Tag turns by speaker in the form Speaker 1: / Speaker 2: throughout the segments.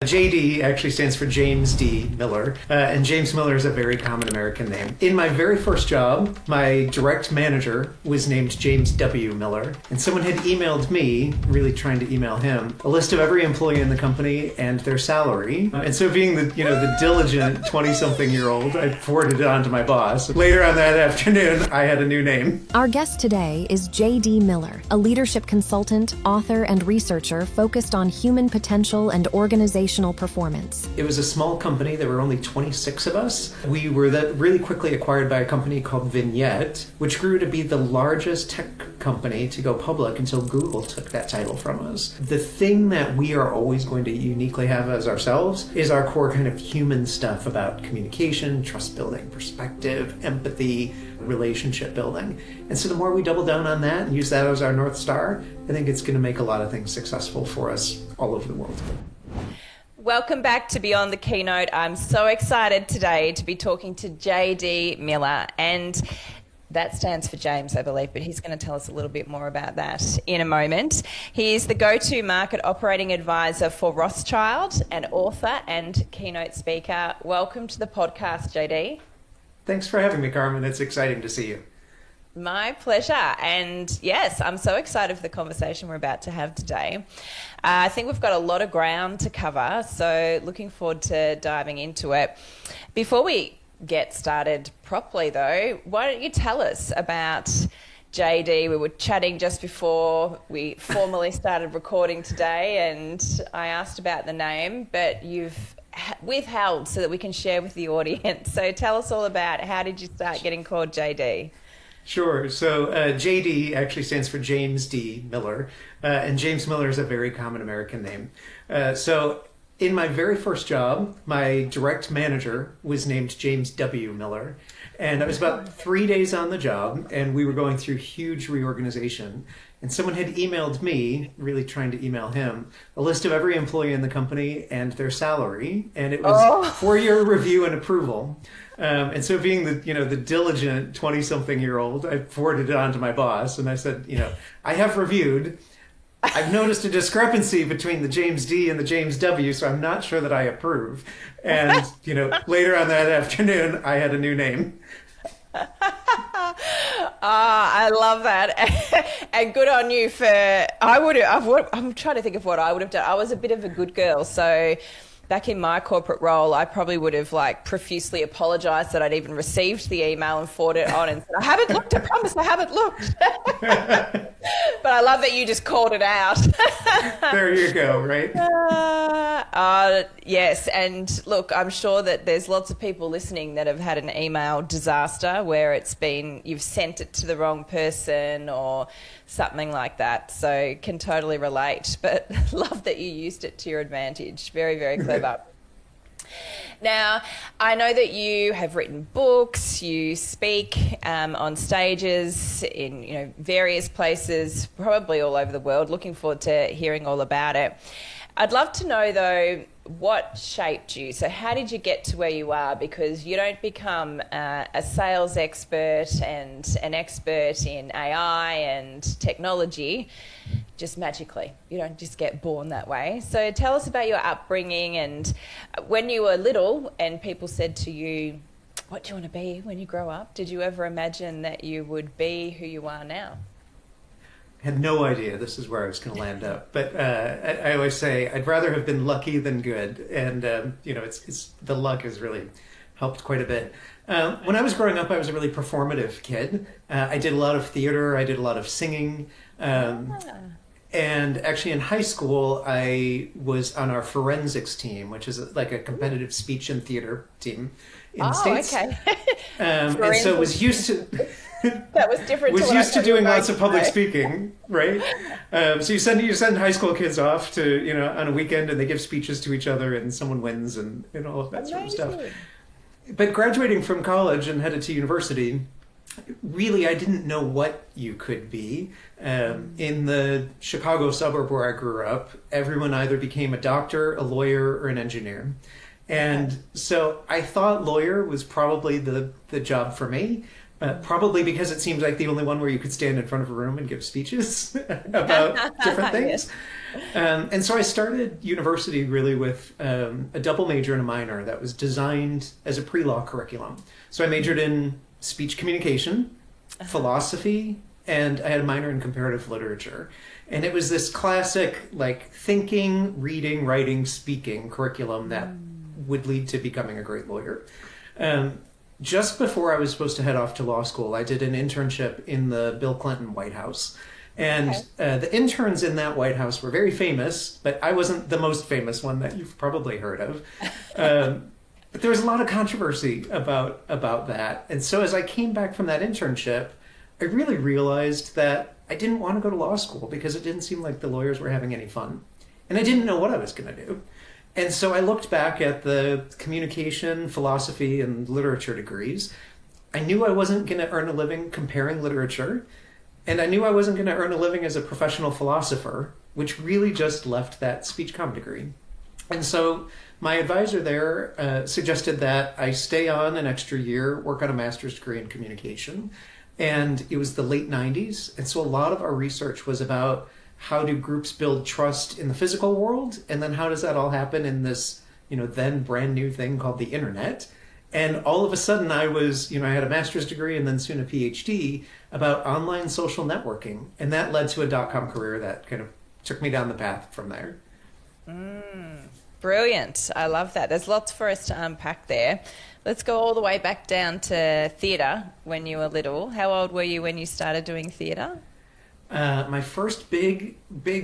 Speaker 1: JD actually stands for James D. Miller, and James Miller is a very common American name. In my very first job, my direct manager was named James W. Miller, and someone had emailed me, really trying to email him, a list of every employee in the company and their salary. And so being the diligent 20-something-year-old, I forwarded it on to my boss. Later on that afternoon, I had a new name.
Speaker 2: Our guest today is J.D. Miller, a leadership consultant, author, and researcher focused on human potential and organizational performance.
Speaker 1: It was a small company. There were only 26 of us. We were really quickly acquired by a company called Vignette, which grew to be the largest tech company to go public until Google took that title from us. The thing that we are always going to uniquely have as ourselves is our core kind of human stuff about communication, trust building, perspective, empathy, relationship building. And so the more we double down on that and use that as our North Star, I think it's going to make a lot of things successful for us all over the world.
Speaker 3: Welcome back to Beyond the Keynote. I'm so excited today to be talking to J.D. Miller, and that stands for James, I believe, but he's going to tell us a little bit more about that in a moment. He is the go-to market operating advisor for Rothschild, an author and keynote speaker. Welcome to the podcast, J.D.
Speaker 1: Thanks for having me, Carmen. It's exciting to see you.
Speaker 3: My pleasure. And yes, I'm so excited for the conversation we're about to have today. I think we've got a lot of ground to cover, so looking forward to diving into it. Before we get started properly, though, why don't you tell us about JD? We were chatting just before we formally started recording today, and I asked about the name, but you've withheld so that we can share with the audience. So tell us all about how did you start getting called JD?
Speaker 1: Sure. So JD actually stands for James D. Miller, and James Miller is a very common American name. So in my very first job, my direct manager was named James W. Miller, and I was about 3 days on the job, and we were going through huge reorganization. And someone had emailed me, really trying to email him, a list of every employee in the company and their salary, and it was for your review and approval. And so being the diligent 20-something-year-old, I forwarded it on to my boss, and I said, I have reviewed. I've noticed a discrepancy between the James D and the James W, so I'm not sure that I approve. And, later on that afternoon, I had a new name.
Speaker 3: I love that. And good on you for, I'm trying to think of what I would have done. I was a bit of a good girl, so back in my corporate role, I probably would have profusely apologized that I'd even received the email and forwarded it on and said, I haven't looked, I promise I haven't looked. But I love that you just called it out.
Speaker 1: There you go, right?
Speaker 3: Yes, and look, I'm sure that there's lots of people listening that have had an email disaster where you've sent it to the wrong person or something like that. So can totally relate, but love that you used it to your advantage. Very, very clever. Now, I know that you have written books, you speak on stages in various places, probably all over the world. Looking forward to hearing all about it. I'd love to know, though, what shaped you? So how did you get to where you are? Because you don't become a sales expert and an expert in AI and technology just magically. You don't just get born that way. So tell us about your upbringing and when you were little and people said to you, what do you want to be when you grow up? Did you ever imagine that you would be who you are now?
Speaker 1: Had no idea this is where I was going to land up, but I always say I'd rather have been lucky than good, and it's the luck has really helped quite a bit. When I was growing up, I was a really performative kid. I did a lot of theater, I did a lot of singing, and actually in high school I was on our forensics team, which is like a competitive speech and theater team in the States.
Speaker 3: Okay.
Speaker 1: And so was used to.
Speaker 3: That was different.
Speaker 1: Was used to doing lots of public speaking, right? So you send high school kids off to on a weekend, and they give speeches to each other, and someone wins, and all of that sort of stuff. But graduating from college and headed to university, really, I didn't know what you could be. In the Chicago suburb where I grew up, everyone either became a doctor, a lawyer, or an engineer. And so I thought lawyer was probably the job for me. Probably because it seemed like the only one where you could stand in front of a room and give speeches about different things. And so I started university really with a double major and a minor that was designed as a pre-law curriculum. So I majored in speech communication, philosophy, and I had a minor in comparative literature. And it was this classic, like, thinking, reading, writing, speaking curriculum that would lead to becoming a great lawyer. Just before I was supposed to head off to law school, I did an internship in the Bill Clinton White House. And the interns in that White House were very famous, but I wasn't the most famous one that you've probably heard of. But there was a lot of controversy about that. And so as I came back from that internship, I really realized that I didn't want to go to law school because it didn't seem like the lawyers were having any fun. And I didn't know what I was going to do. And so I looked back at the communication, philosophy, and literature degrees. I knew I wasn't going to earn a living comparing literature, and I knew I wasn't going to earn a living as a professional philosopher, which really just left that speech comm degree. And so my advisor there suggested that I stay on an extra year, work on a master's degree in communication. And it was the late 90s, and so a lot of our research was about how do groups build trust in the physical world, and then how does that all happen in this, then brand new thing called the internet. And all of a sudden I was, I had a master's degree and then soon a PhD about online social networking. And that led to a .com career that kind of took me down the path from there.
Speaker 3: Brilliant. I love that. There's lots for us to unpack there. Let's go all the way back down to theatre when you were little. How old were you when you started doing theatre?
Speaker 1: My first big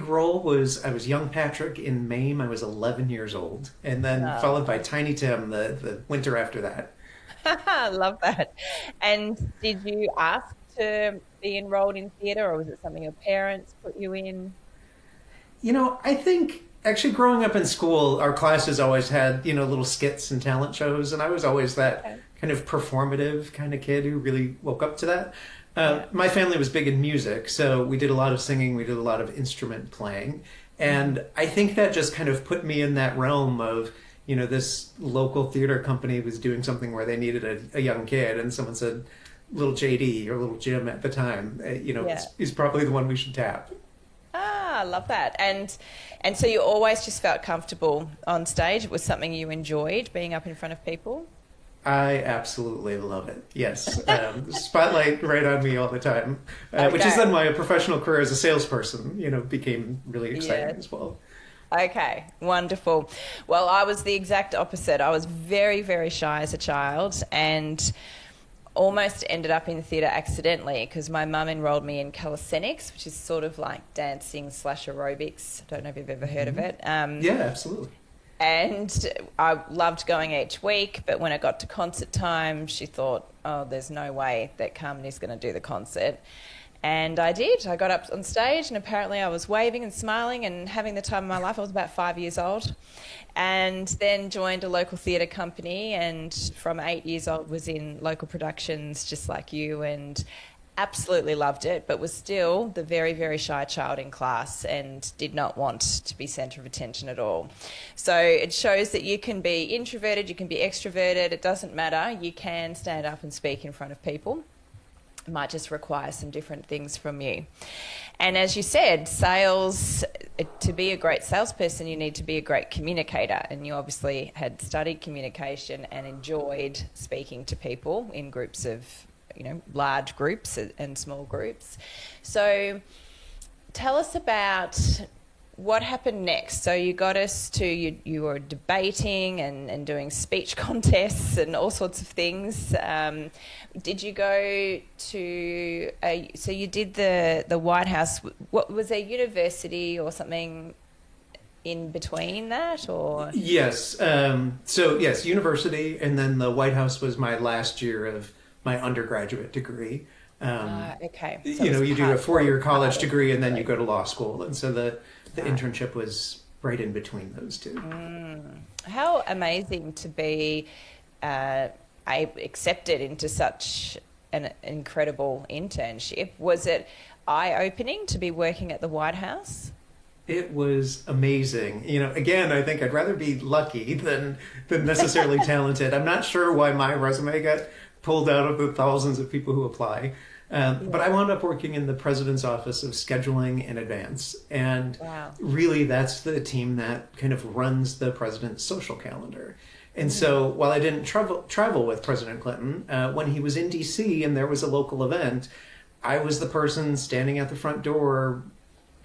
Speaker 1: role was I was young Patrick in Mame. I was 11 years old, and then followed by Tiny Tim the winter after that.
Speaker 3: I love that. And did you ask to be enrolled in theatre, or was it something your parents put you in?
Speaker 1: I think actually growing up in school, our classes always had, little skits and talent shows, and I was always that kind of performative kind of kid who really woke up to that. My family was big in music, so we did a lot of singing, we did a lot of instrument playing. And I think that just kind of put me in that realm of, this local theater company was doing something where they needed a young kid, and someone said, little JD or little Jim at the time, is probably the one we should tap.
Speaker 3: I love that. And so you always just felt comfortable on stage? It was something you enjoyed, being up in front of people?
Speaker 1: I absolutely love it. Yes. Spotlight right on me all the time, which is then why a professional career as a salesperson, became really exciting as well.
Speaker 3: Okay, wonderful. Well, I was the exact opposite. I was very, very shy as a child and almost ended up in theatre accidentally because my mum enrolled me in calisthenics, which is sort of like dancing / aerobics. I don't know if you've ever heard of it.
Speaker 1: Yeah, absolutely.
Speaker 3: And I loved going each week, but when it got to concert time, she thought, oh, there's no way that Carmen is going to do the concert. And I did. I got up on stage and apparently I was waving and smiling and having the time of my life. I was about 5 years old. And then joined a local theatre company, and from 8 years old was in local productions just like you, and absolutely loved it, but was still the very, very shy child in class and did not want to be centre of attention at all. So it shows that you can be introverted, you can be extroverted, it doesn't matter. You can stand up and speak in front of people. It might just require some different things from you. And as you said, sales, to be a great salesperson, you need to be a great communicator. And you obviously had studied communication and enjoyed speaking to people in groups of large groups and small groups. So tell us about what happened next. So you got us to, you were debating and doing speech contests and all sorts of things. Did you go to, so you did the White House, what was there, university or something in between that, or?
Speaker 1: Yes. So yes, university, and then the White House was my last year of my undergraduate degree.
Speaker 3: Okay. So
Speaker 1: you do a 4-year college degree and then you go to law school. And so the internship was right in between those two.
Speaker 3: How amazing to be accepted into such an incredible internship. Was it eye-opening to be working at the White House?
Speaker 1: It was amazing. Again, I think I'd rather be lucky than necessarily talented. I'm not sure why my resume got pulled out of the thousands of people who apply. But I wound up working in the president's office of scheduling in advance. And really, that's the team that kind of runs the president's social calendar. And so while I didn't travel with President Clinton, when he was in DC and there was a local event, I was the person standing at the front door,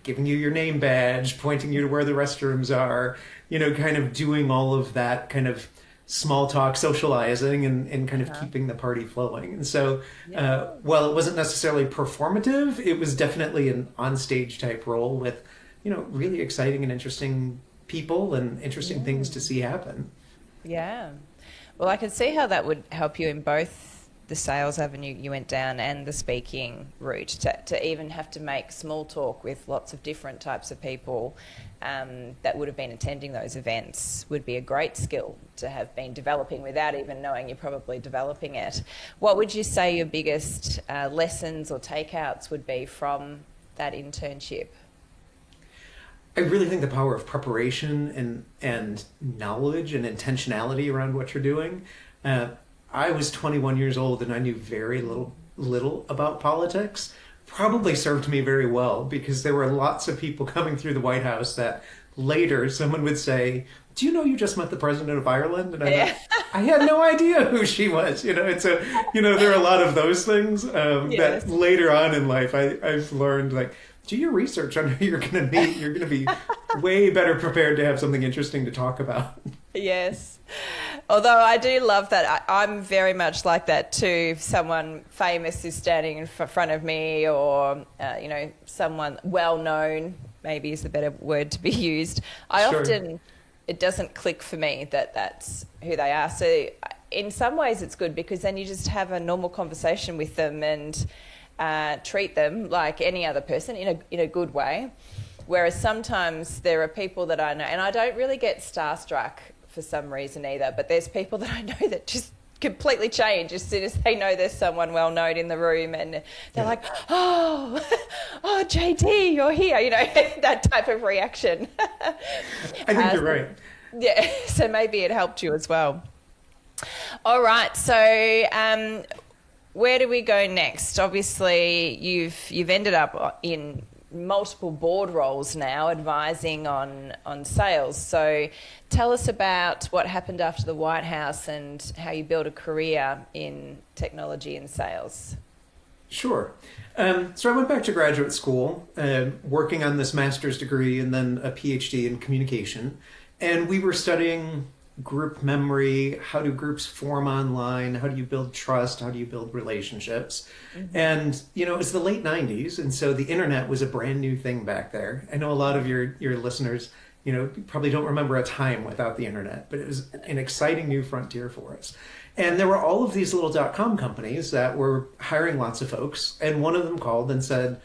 Speaker 1: giving you your name badge, pointing you to where the restrooms are, kind of doing all of that kind of small talk socializing and kind of keeping the party flowing. And so while it wasn't necessarily performative, it was definitely an onstage type role with, really exciting and interesting people and interesting things to see happen.
Speaker 3: Yeah. Well, I could see how that would help you in both the sales avenue you went down and the speaking route, to even have to make small talk with lots of different types of people that would have been attending those events would be a great skill to have been developing without even knowing you're probably developing it. What would you say your biggest lessons or takeouts would be from that internship?
Speaker 1: I really think the power of preparation and knowledge and intentionality around what you're doing. I was 21 years old and I knew very little about politics. Probably served me very well, because there were lots of people coming through the White House that later someone would say, "Do you know you just met the president of Ireland?" And I had no idea who she was. And so there are a lot of those things that later on in life I've learned, like, do your research on who you're going to meet. You're going to be way better prepared to have something interesting to talk about. Yes.
Speaker 3: Although I do love that. I'm very much like that too. If someone famous is standing in front of me, or, someone well-known, maybe is the better word to be used, it doesn't click for me that that's who they are. So in some ways it's good, because then you just have a normal conversation with them and treat them like any other person in a good way. Whereas sometimes there are people that I know, and I don't really get starstruck for some reason either, but there's people that I know that just completely change as soon as they know there's someone well known in the room, and they're like, oh JD, you're here, that type of reaction.
Speaker 1: I think you're right.
Speaker 3: Yeah, so maybe it helped you as well. All right, so where do we go next? Obviously, you've ended up in multiple board roles now, advising on sales. So tell us about what happened after the White House and how you built a career in technology and sales.
Speaker 1: Sure. So I went back to graduate school, working on this master's degree and then a PhD in communication. And we were studying group memory, how do groups form online, how do you build trust, how do you build relationships. And it was the late 90s, and so the internet was a brand new thing back there. I know a lot of your listeners probably don't remember a time without the internet, but it was an exciting new frontier for us. And there were all of these little .com companies that were hiring lots of folks, and one of them called and said,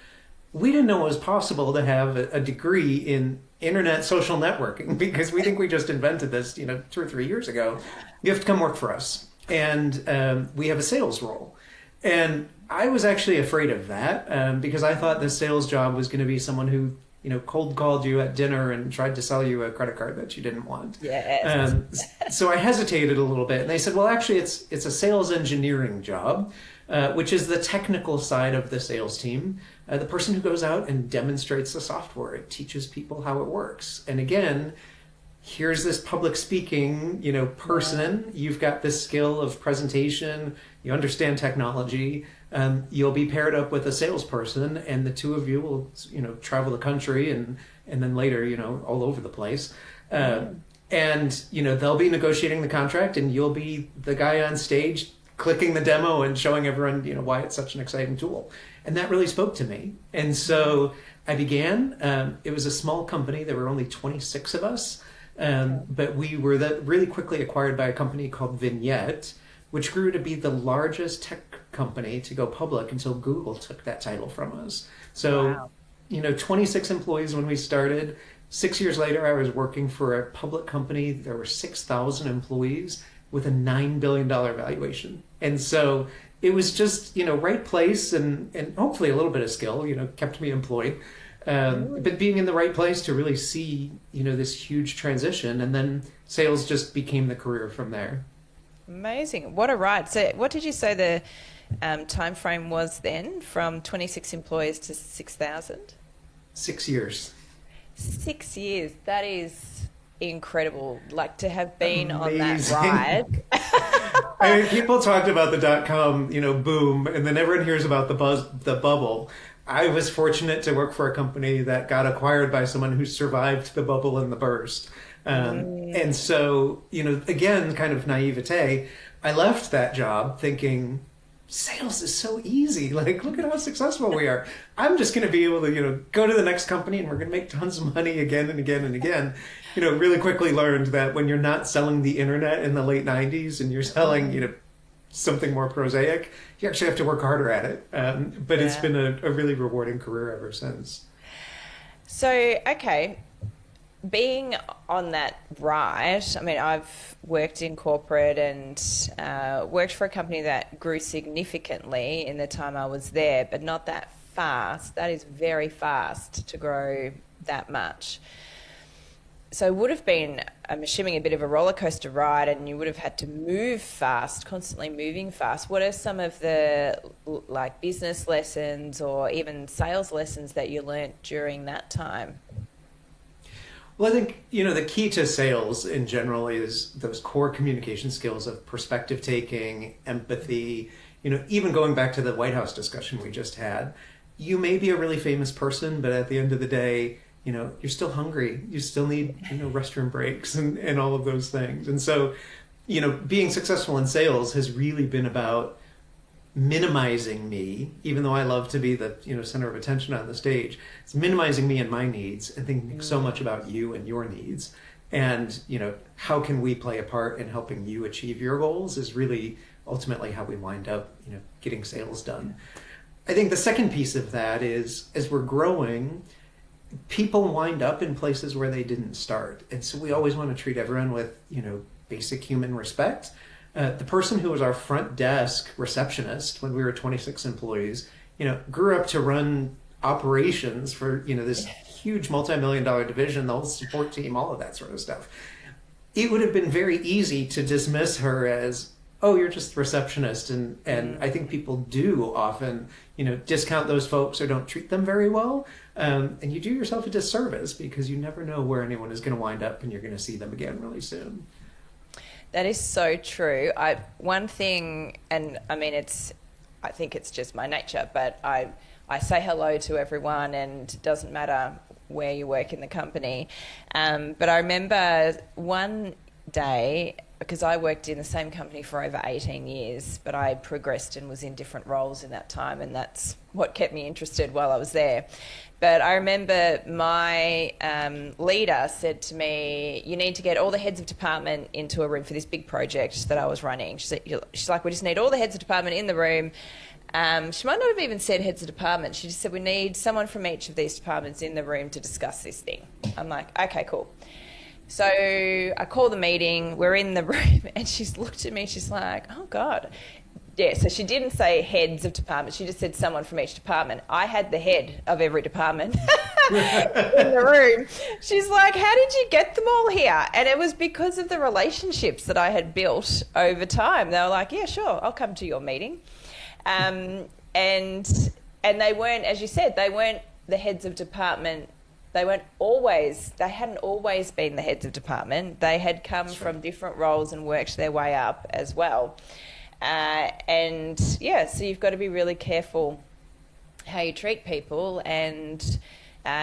Speaker 1: "We didn't know it was possible to have a degree in internet social networking, because we think we just invented this 2 or 3 years ago. You have to come work for us, and we have a sales role." And I was actually afraid of that, because I thought the sales job was going to be someone who cold called you at dinner and tried to sell you a credit card that you didn't want.
Speaker 3: Yes.
Speaker 1: So I hesitated a little bit, and they said, "Well, actually, it's a sales engineering job, which is the technical side of the sales team. The person who goes out and demonstrates the software. It teaches people how it works. And again, here's this public speaking, person. You've got this skill of presentation. You understand technology. You'll be paired up with a salesperson, and the two of you will, travel the country and then later, all over the place. And, they'll be negotiating the contract, and you'll be the guy on stage clicking the demo and showing everyone, why it's such an exciting tool." And that really spoke to me. And so I began. It was a small company. There were only 26 of us. But we were really quickly acquired by a company called Vignette, which grew to be the largest tech company to go public until Google took that title from us. So, 26 employees when we started. 6 years later, I was working for a public company. There were 6,000 employees with a $9 billion valuation. And so it was just, right place and hopefully a little bit of skill, kept me employed. But being in the right place to really see, this huge transition, and then sales just became the career from there.
Speaker 3: Amazing. What a ride. So what did you say the time frame was then, from 26 employees to 6,000?
Speaker 1: 6 years.
Speaker 3: 6 years. That is incredible. Like, to have been on that
Speaker 1: Amazing.
Speaker 3: ride.
Speaker 1: I mean, people talked about the dot-com, boom, and then everyone hears about the bubble. I was fortunate to work for a company that got acquired by someone who survived the bubble and the burst. And so, again, kind of naivete, I left that job thinking, sales is so easy. Like, look at how successful we are. I'm just going to be able to, go to the next company and we're going to make tons of money again and again and again. Really quickly learned that when you're not selling the internet in the late 90s and you're selling, something more prosaic, you actually have to work harder at it. But it's been a really rewarding career ever since.
Speaker 3: So, okay, being on that ride, I mean, I've worked in corporate and worked for a company that grew significantly in the time I was there, but not that fast. That is very fast to grow that much. So it would have been, I'm assuming, a bit of a roller coaster ride, and you would have had to move fast, constantly moving fast. What are some of the business lessons or even sales lessons that you learnt during that time?
Speaker 1: Well, I think, the key to sales in general is those core communication skills of perspective taking, empathy, even going back to the White House discussion we just had. You may be a really famous person, but at the end of the day, you're still hungry. You still need, restroom breaks and all of those things. And so, being successful in sales has really been about minimizing me, even though I love to be the, center of attention on the stage. It's minimizing me and my needs and thinking so much about you and your needs. And, how can we play a part in helping you achieve your goals is really ultimately how we wind up, getting sales done. I think the second piece of that is, as we're growing, people wind up in places where they didn't start. And so we always want to treat everyone with, basic human respect. The person who was our front desk receptionist when we were 26 employees, grew up to run operations for, this huge multi-million-dollar division, the whole support team, all of that sort of stuff. It would have been very easy to dismiss her as, oh, you're just a receptionist. And I think people do often, discount those folks or don't treat them very well. And you do yourself a disservice because you never know where anyone is going to wind up and you're going to see them again really soon.
Speaker 3: That is so true. One thing, and I mean, I think it's just my nature, but I say hello to everyone, and it doesn't matter where you work in the company. But I remember one day, because I worked in the same company for over 18 years, but I progressed and was in different roles in that time, and that's what kept me interested while I was there. But I remember my leader said to me, you need to get all the heads of department into a room for this big project that I was running. She's like, we just need all the heads of department in the room. She might not have even said heads of department. She just said, we need someone from each of these departments in the room to discuss this thing. I'm like, okay, cool. So I call the meeting, we're in the room, and she's looked at me, she's like, oh God. Yeah, so she didn't say heads of departments, she just said someone from each department. I had the head of every department in the room. She's like, how did you get them all here? And it was because of the relationships that I had built over time. They were like, yeah, sure, I'll come to your meeting. And they weren't, as you said, they weren't the heads of department. They hadn't always been the heads of department. They had come from different roles and worked their way up as well. So you've got to be really careful how you treat people, and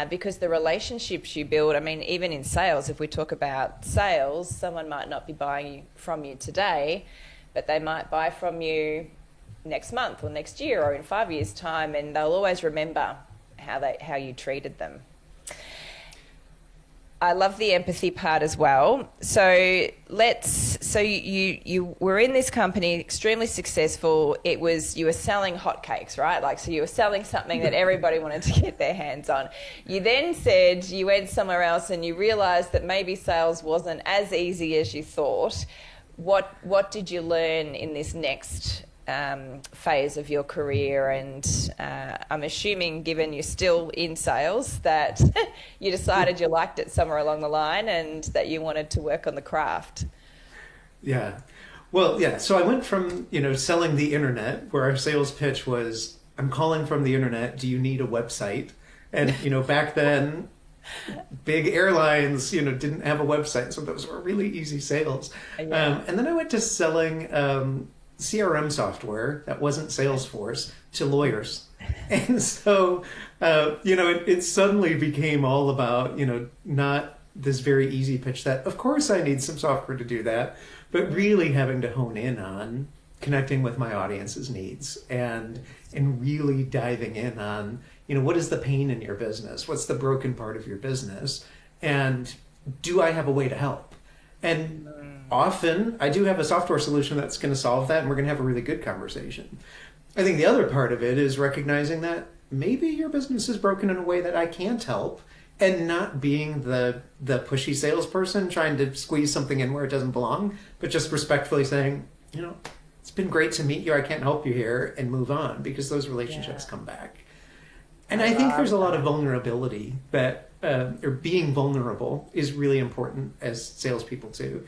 Speaker 3: because the relationships you build, I mean, even in sales, if we talk about sales, someone might not be buying from you today, but they might buy from you next month or next year or in 5 years' time, and they'll always remember how you treated them. I love the empathy part as well. So you were in this company, extremely successful. You were selling hotcakes, right? So you were selling something that everybody wanted to get their hands on. You then said you went somewhere else and you realized that maybe sales wasn't as easy as you thought. What did you learn in this next phase of your career, and I'm assuming, given you're still in sales, that you decided you liked it somewhere along the line and that you wanted to work on the craft.
Speaker 1: Yeah. Well, yeah. So I went from, selling the internet, where our sales pitch was, I'm calling from the internet. Do you need a website? And, back then, big airlines, didn't have a website. So those were really easy sales.
Speaker 3: Yeah.
Speaker 1: And then I went to selling CRM software that wasn't Salesforce to lawyers. And so, it suddenly became all about, not this very easy pitch that, of course, I need some software to do that, but really having to hone in on connecting with my audience's needs and really diving in on, what is the pain in your business? What's the broken part of your business? And do I have a way to help? And often I do have a software solution that's going to solve that, and we're going to have a really good conversation. I think the other part of it is recognizing that maybe your business is broken in a way that I can't help, and not being the pushy salesperson trying to squeeze something in where it doesn't belong, but just respectfully saying, it's been great to meet you. I can't help you here, and move on, because those relationships come back. And I think there's a lot of vulnerability that, or being vulnerable is really important as salespeople too.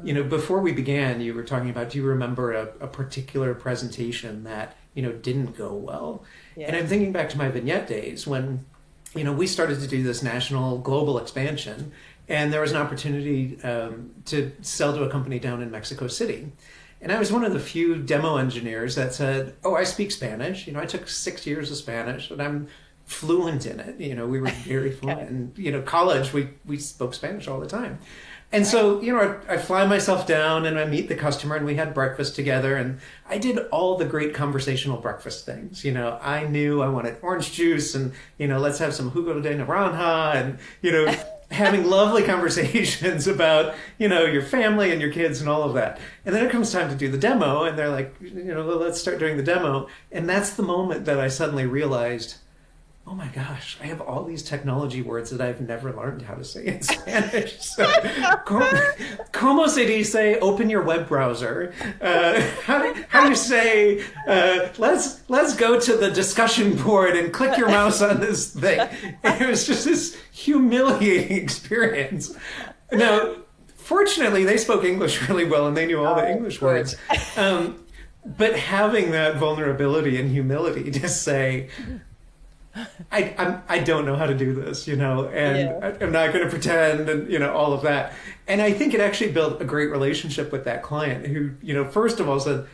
Speaker 1: Before we began, you were talking about, do you remember a particular presentation that, didn't go well? Yeah. And I'm thinking back to my vignette days when, we started to do this national global expansion, and there was an opportunity to sell to a company down in Mexico City. And I was one of the few demo engineers that said, oh, I speak Spanish. I took 6 years of Spanish, and I'm fluent in it. We were very fluent. And, college, we spoke Spanish all the time. And so, I fly myself down and I meet the customer, and we had breakfast together, and I did all the great conversational breakfast things. I knew I wanted orange juice and, let's have some jugo de naranja and, having lovely conversations about, your family and your kids and all of that. And then it comes time to do the demo, and they're like, let's start doing the demo. And that's the moment that I suddenly realized, oh my gosh, I have all these technology words that I've never learned how to say in Spanish. So, como se dice, open your web browser? How do you say, let's go to the discussion board and click your mouse on this thing? And it was just this humiliating experience. Now, fortunately, they spoke English really well, and they knew all the English words. But having that vulnerability and humility to say, I don't know how to do this, and I'm not going to pretend, and, all of that. And I think it actually built a great relationship with that client who, first of all said,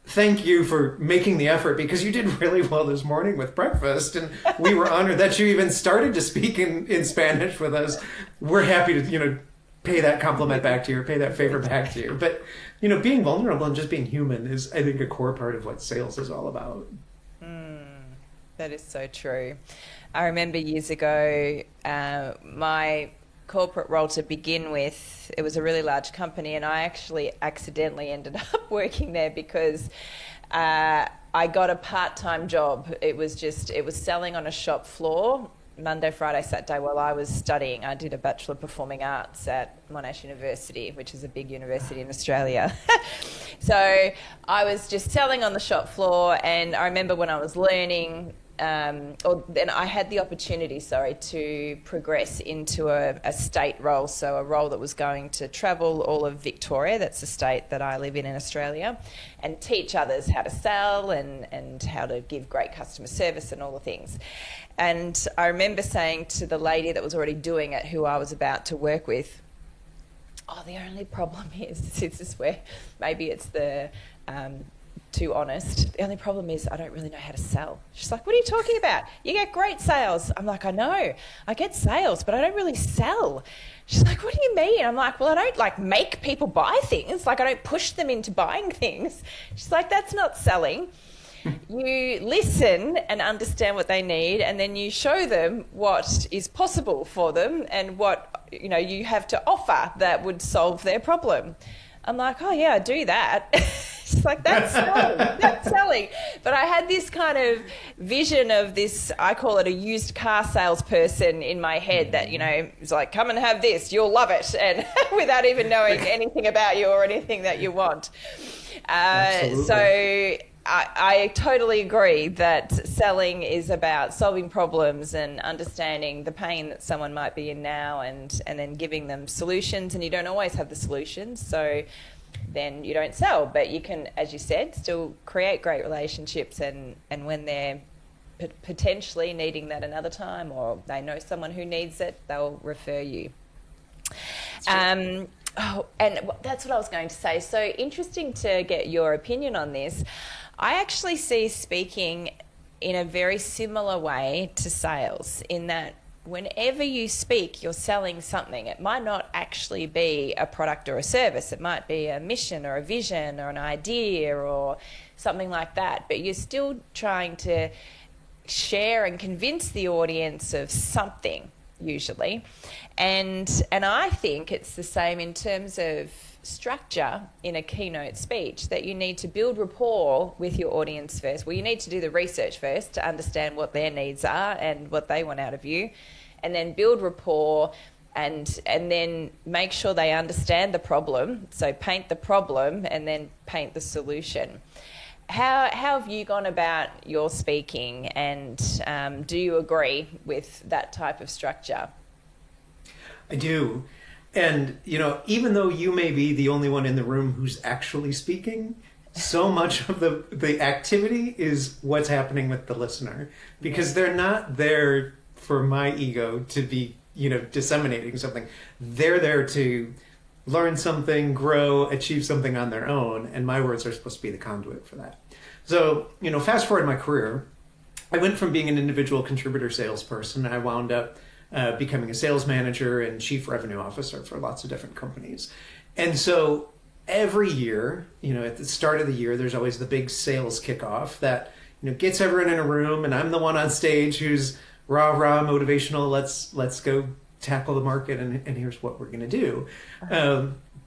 Speaker 1: thank you for making the effort, because you did really well this morning with breakfast. And we were honored that you even started to speak in Spanish with us. We're happy to, pay that compliment back to you, or pay that favor back to you. But, being vulnerable and just being human is, I think, a core part of what sales is all about.
Speaker 3: That is so true. I remember years ago, my corporate role to begin with, it was a really large company, and I actually accidentally ended up working there because I got a part-time job. It was selling on a shop floor, Monday, Friday, Saturday, while I was studying. I did a Bachelor of Performing Arts at Monash University, which is a big university in Australia. So I was just selling on the shop floor, and I remember when I was learning, then I had the opportunity, to progress into a state role, so a role that was going to travel all of Victoria, that's the state that I live in Australia, and teach others how to sell and how to give great customer service and all the things. And I remember saying to the lady that was already doing it, who I was about to work with, oh, the only problem is, this is where maybe it's the... too honest, the only problem is I don't really know how to sell. She's like, what are you talking about? You get great sales. I'm like, I know, I get sales, but I don't really sell. She's like, what do you mean? I'm like, well, I don't make people buy things. I don't push them into buying things. She's like, that's not selling. You listen and understand what they need, and then you show them what is possible for them and what you have to offer that would solve their problem. I'm like, oh yeah, I do that. She's like, that's selling, that's selling. But I had this kind of vision of this, I call it a used car salesperson in my head that, is like, come and have this, you'll love it. And without even knowing anything about you or anything that you want. So I totally agree that selling is about solving problems and understanding the pain that someone might be in now, and then giving them solutions. And you don't always have the solutions, so then you don't sell. But you can, as you said, still create great relationships, and when they're potentially needing that another time, or they know someone who needs it, they'll refer you. Oh, and that's what I was going to say. So interesting to get your opinion on this. I actually see speaking in a very similar way to sales, in that whenever you speak, you're selling something. It might not actually be a product or a service. It might be a mission or a vision or an idea or something like that. But you're still trying to share and convince the audience of something, usually. And I think it's the same in terms of structure in a keynote speech, that you need to build rapport with your audience first. Well, you need to do the research first to understand what their needs are and what they want out of you, and then build rapport, and then make sure they understand the problem. So paint the problem and then paint the solution. How have you gone about your speaking, and do you agree with that type of structure?
Speaker 1: I do. And, even though you may be the only one in the room who's actually speaking, so much of the activity is what's happening with the listener, because they're not there for my ego to be, disseminating something. They're there to learn something, grow, achieve something on their own, and my words are supposed to be the conduit for that. So, fast forward my career, I went from being an individual contributor salesperson. I wound up becoming a sales manager and chief revenue officer for lots of different companies. And so every year, at the start of the year, there's always the big sales kickoff that, gets everyone in a room, and I'm the one on stage who's rah, motivational. Let's go tackle the market, and here's what we're going to do.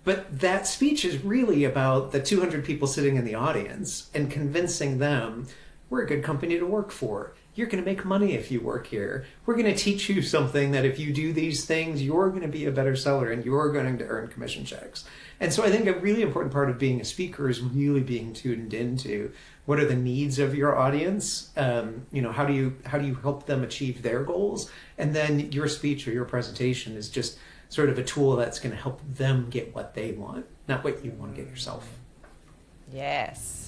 Speaker 1: But that speech is really about the 200 people sitting in the audience and convincing them we're a good company to work for. You're going to make money if you work here. We're going to teach you something that if you do these things, you're going to be a better seller and you're going to earn commission checks. And so I think a really important part of being a speaker is really being tuned into what are the needs of your audience. How do you help them achieve their goals? And then your speech or your presentation is just sort of a tool that's going to help them get what they want, not what you want to get yourself.
Speaker 3: Yes.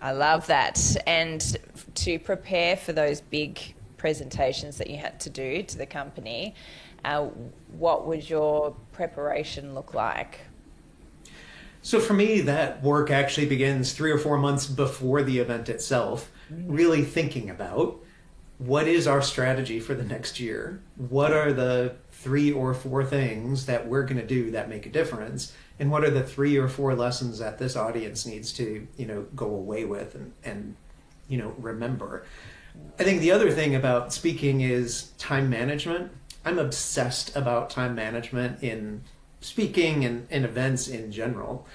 Speaker 3: I love that. And to prepare for those big presentations that you had to do to the company, what would your preparation look like?
Speaker 1: So for me, that work actually begins 3 or 4 months before the event itself, really thinking about what is our strategy for the next year? What are the 3 or 4 things that we're going to do that make a difference? And what are the 3 or 4 lessons that this audience needs to, go away with and remember? I think the other thing about speaking is time management. I'm obsessed about time management in speaking and in events in general,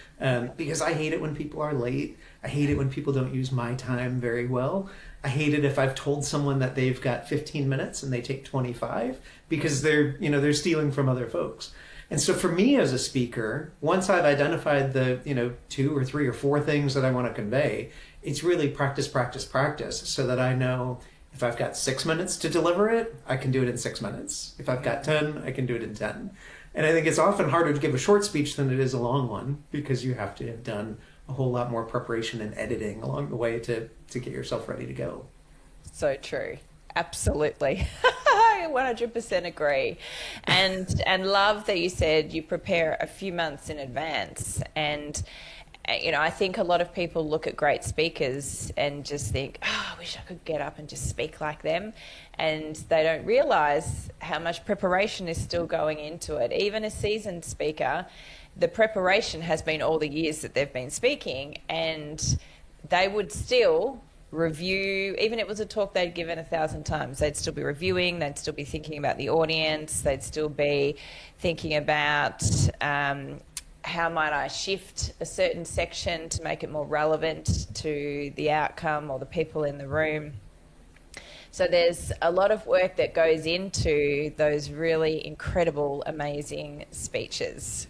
Speaker 1: because I hate it when people are late. I hate it when people don't use my time very well. I hate it if I've told someone that they've got 15 minutes and they take 25 because they're stealing from other folks. And so for me as a speaker, once I've identified the 2 or 3 or 4 things that I want to convey, it's really practice so that I know if I've got 6 minutes to deliver it, I can do it in 6 minutes. If I've got 10, I can do it in 10. And I think it's often harder to give a short speech than it is a long one, because you have to have done a whole lot more preparation and editing along the way to get yourself ready to go.
Speaker 3: So true. Absolutely. I 100% agree. And love that you said you prepare a few months in advance. And I think a lot of people look at great speakers and just think, I wish I could get up and just speak like them. And they don't realize how much preparation is still going into it. Even a seasoned speaker, the preparation has been all the years that they've been speaking, and they would still review, even if it was a talk they'd given 1,000 times, they'd still be reviewing, they'd still be thinking about the audience, they'd still be thinking about how might I shift a certain section to make it more relevant to the outcome or the people in the room. So there's a lot of work that goes into those really incredible, amazing speeches.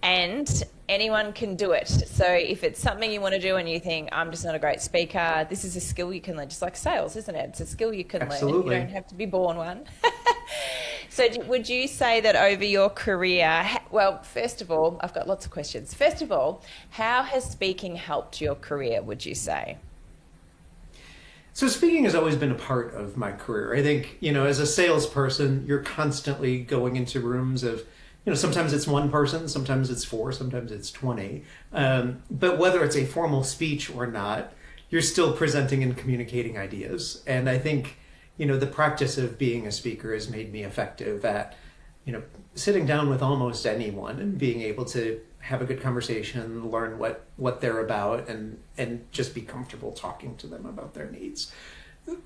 Speaker 3: and anyone can do it. So if it's something you want to do and you think, I'm just not a great speaker, this is a skill you can learn, just like sales, isn't it? It's a skill you can
Speaker 1: Absolutely.
Speaker 3: learn. You don't have to be born one. So would you say that over your career, well, first of all, I've got lots of questions. First of all, how has speaking helped your career, would you say?
Speaker 1: So speaking has always been a part of my career. I think, as a salesperson, you're constantly going into rooms of, sometimes it's one person, sometimes it's 4, sometimes it's 20. But whether it's a formal speech or not, you're still presenting and communicating ideas. And I think, the practice of being a speaker has made me effective at, sitting down with almost anyone and being able to have a good conversation, learn what they're about, and just be comfortable talking to them about their needs.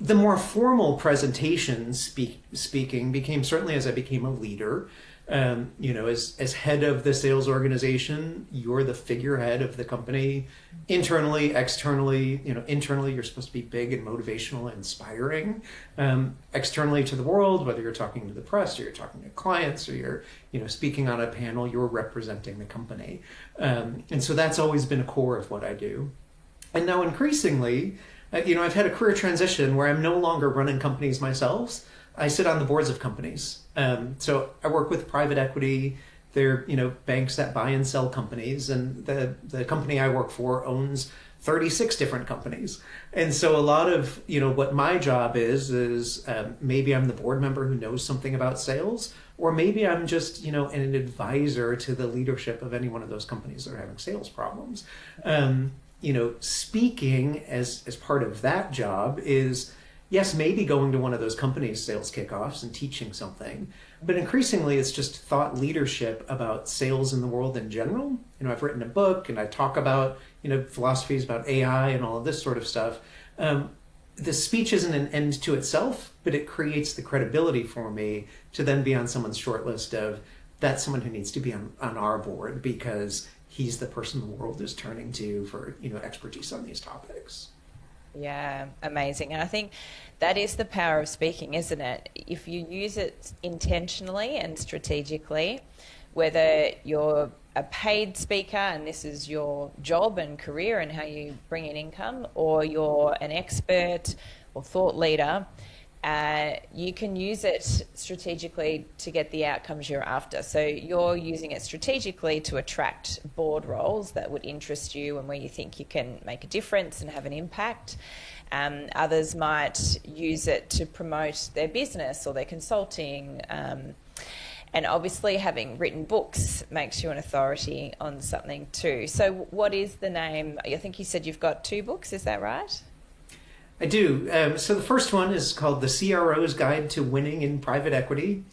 Speaker 1: The more formal presentation speaking became, certainly as I became a leader, as head of the sales organization, you're the figurehead of the company, internally, externally. Internally, you're supposed to be big and motivational and inspiring. Externally to the world, whether you're talking to the press or you're talking to clients or you're, speaking on a panel, you're representing the company. And so that's always been a core of what I do. And now increasingly, I've had a career transition where I'm no longer running companies myself. I sit on the boards of companies. So I work with private equity. They're, banks that buy and sell companies. And the company I work for owns 36 different companies. And so a lot of, what my job is maybe I'm the board member who knows something about sales, or maybe I'm just, an advisor to the leadership of any one of those companies that are having sales problems. Speaking as part of that job is, yes, maybe going to one of those companies' sales kickoffs and teaching something, but increasingly it's just thought leadership about sales in the world in general. I've written a book and I talk about, philosophies about AI and all of this sort of stuff. The speech isn't an end to itself, but it creates the credibility for me to then be on someone's short list of, that's someone who needs to be on our board because he's the person the world is turning to for, expertise on these topics.
Speaker 3: Yeah, amazing. And I think that is the power of speaking, isn't it? If you use it intentionally and strategically, whether you're a paid speaker and this is your job and career and how you bring in income, or you're an expert or thought leader, you can use it strategically to get the outcomes you're after. So you're using it strategically to attract board roles that would interest you and where you think you can make a difference and have an impact. Others might use it to promote their business or their consulting. And obviously having written books makes you an authority on something too. So what is the name? I think you said you've got 2 books, is that right?
Speaker 1: I do. So the first one is called The CRO's Guide to Winning in Private Equity.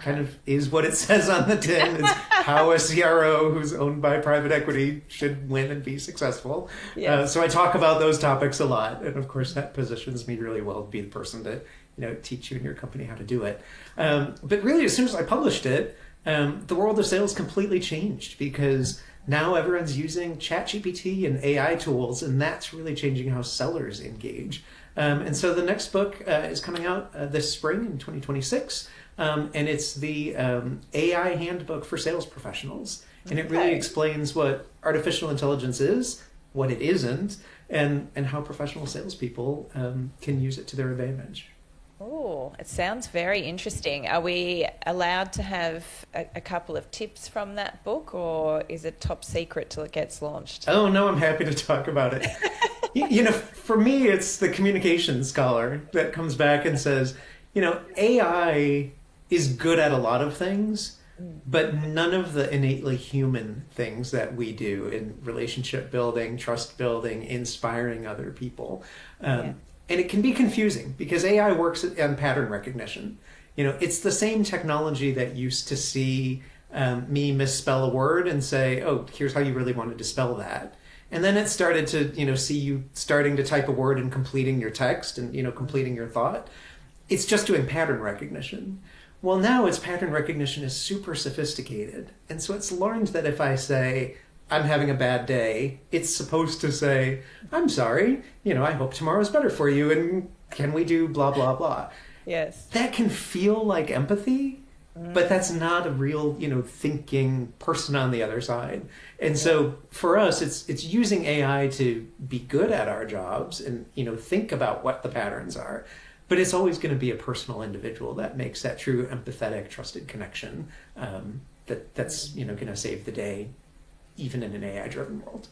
Speaker 1: Kind of is what it says on the tin. It's how a CRO who's owned by private equity should win and be successful. Yes. So I talk about those topics a lot. And of course, that positions me really well to be the person to teach you and your company how to do it. But really, as soon as I published it, the world of sales completely changed because now everyone's using ChatGPT and AI tools, and that's really changing how sellers engage. And so the next book is coming out this spring in 2026, and it's the AI Handbook for sales professionals. And it really explains what artificial intelligence is, what it isn't, and how professional salespeople can use it to their advantage.
Speaker 3: Oh, it sounds very interesting. Are we allowed to have a couple of tips from that book, or is it top secret till it gets launched?
Speaker 1: Oh, no, I'm happy to talk about it. For me, it's the communication scholar that comes back and says, AI is good at a lot of things, but none of the innately human things that we do in relationship building, trust building, inspiring other people. And it can be confusing because AI works on pattern recognition. It's the same technology that used to see me misspell a word and say, oh, here's how you really wanted to spell that. And then it started to, see you starting to type a word and completing your text and, completing your thought. It's just doing pattern recognition. Well, now its pattern recognition is super sophisticated. And so it's learned that if I say, I'm having a bad day, it's supposed to say, I'm sorry, I hope tomorrow's better for you, and can we do blah, blah, blah.
Speaker 3: Yes.
Speaker 1: That can feel like empathy, but that's not a real, thinking person on the other side. And so for us, it's using AI to be good at our jobs and, think about what the patterns are. But it's always going to be a personal individual that makes that true empathetic, trusted connection that's going to save the day, even in an AI-driven world.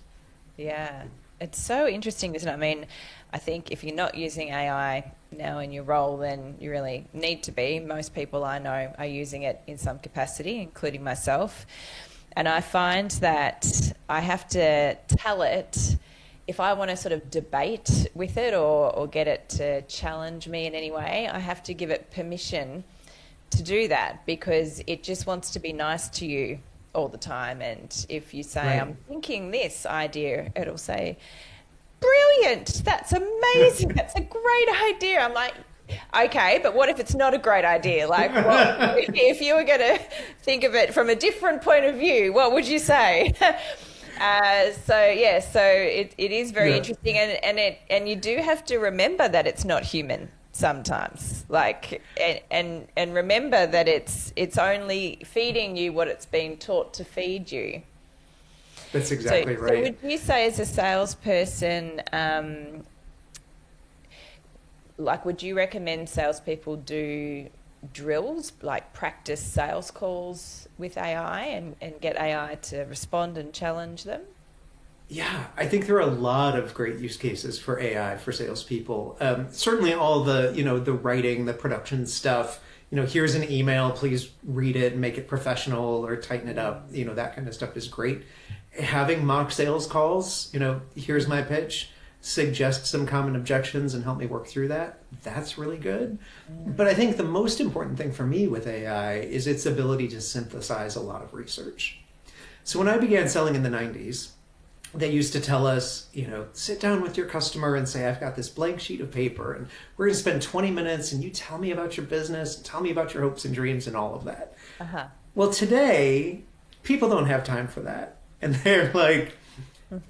Speaker 3: Yeah. It's so interesting, isn't it? I mean, I think if you're not using AI now in your role, then you really need to be. Most people I know are using it in some capacity, including myself. And I find that I have to tell it if I want to sort of debate with it or get it to challenge me in any way. I have to give it permission to do that because it just wants to be nice to you all the time. And if you say, I'm thinking this idea, it'll say, brilliant, that's amazing, that's a great idea. I'm like, okay, but what if it's not a great idea? Like, if you were going to think of it from a different point of view, what would you say? So it is very interesting, and you do have to remember that it's not human sometimes, like, and remember that it's only feeding you what it's been taught to feed you.
Speaker 1: That's exactly right.
Speaker 3: So would you say, as a salesperson, would you recommend salespeople do drills, like practice sales calls with AI and get AI to respond and challenge them?
Speaker 1: Yeah, I think there are a lot of great use cases for AI for salespeople. Certainly all the, the writing, the production stuff, here's an email, please read it and make it professional or tighten it up. That kind of stuff is great. Having mock sales calls, here's my pitch, suggest some common objections and help me work through that. That's really good. But I think the most important thing for me with AI is its ability to synthesize a lot of research. So when I began selling in the 90s, they used to tell us, sit down with your customer and say, I've got this blank sheet of paper and we're going to spend 20 minutes and you tell me about your business, and tell me about your hopes and dreams and all of that. Uh-huh. Well, today, people don't have time for that. And they're like,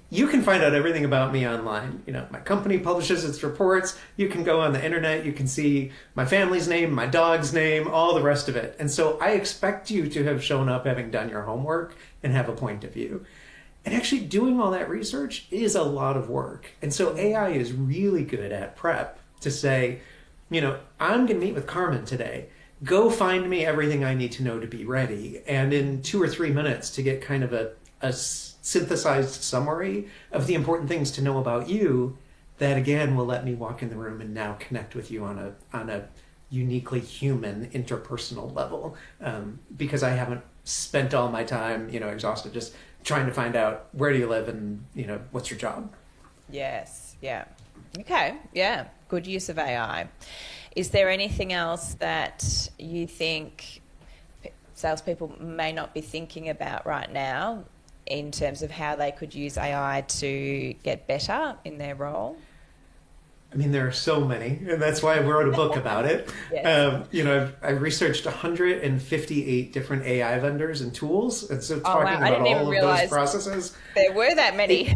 Speaker 1: you can find out everything about me online. My company publishes its reports. You can go on the internet. You can see my family's name, my dog's name, all the rest of it. And so I expect you to have shown up having done your homework and have a point of view. And actually doing all that research is a lot of work. And so AI is really good at prep to say, I'm going to meet with Carmen today. Go find me everything I need to know to be ready. And in 2 or 3 minutes to get kind of a synthesized summary of the important things to know about you that, again, will let me walk in the room and now connect with you on a uniquely human interpersonal level, because I haven't spent all my time, exhausted just trying to find out where do you live and, what's your job.
Speaker 3: Yes. Yeah. Okay. Yeah. Good use of AI. Is there anything else that you think salespeople may not be thinking about right now in terms of how they could use AI to get better in their role?
Speaker 1: I mean, there are so many, and that's why I wrote a book about it. Yes. I've researched 158 different AI vendors and tools, and so talking about all of those processes.
Speaker 3: There were that many.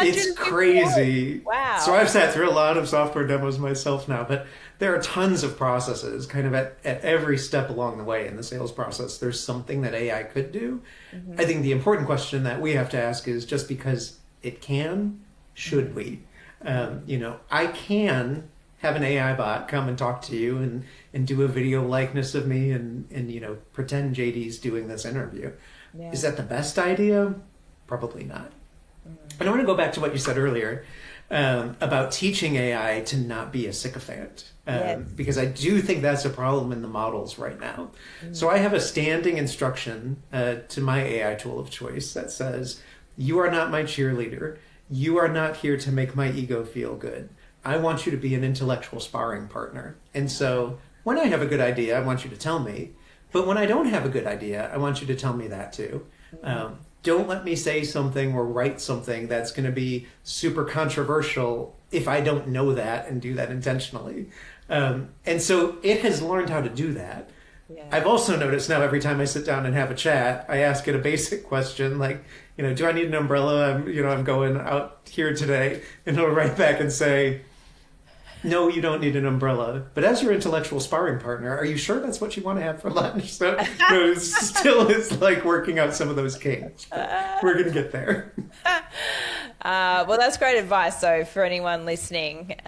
Speaker 1: It's crazy.
Speaker 3: Wow.
Speaker 1: So I've sat through a lot of software demos myself now, but there are tons of processes kind of at every step along the way in the sales process. There's something that AI could do. Mm-hmm. I think the important question that we have to ask is, just because it can, should we? I can have an AI bot come and talk to you and do a video likeness of me and pretend JD's doing this interview. Yeah. Is that the best idea? Probably not. And I want to go back to what you said earlier about teaching AI to not be a sycophant, because I do think that's a problem in the models right now. So I have a standing instruction to my AI tool of choice that says, you are not my cheerleader. You are not here to make my ego feel good. I want you to be an intellectual sparring partner. And so when I have a good idea, I want you to tell me. But when I don't have a good idea, I want you to tell me that too. Don't let me say something or write something that's going to be super controversial if I don't know that and do that intentionally. And so it has learned how to do that. Yeah. I've also noticed now every time I sit down and have a chat, I ask it a basic question like, do I need an umbrella? I'm going out here today, and it'll write back and say, No, you don't need an umbrella. But as your intellectual sparring partner, are you sure that's what you want to have for lunch? So no, it still is like working out some of those kinks. But we're going to get there.
Speaker 3: Well, that's great advice, though, for anyone listening.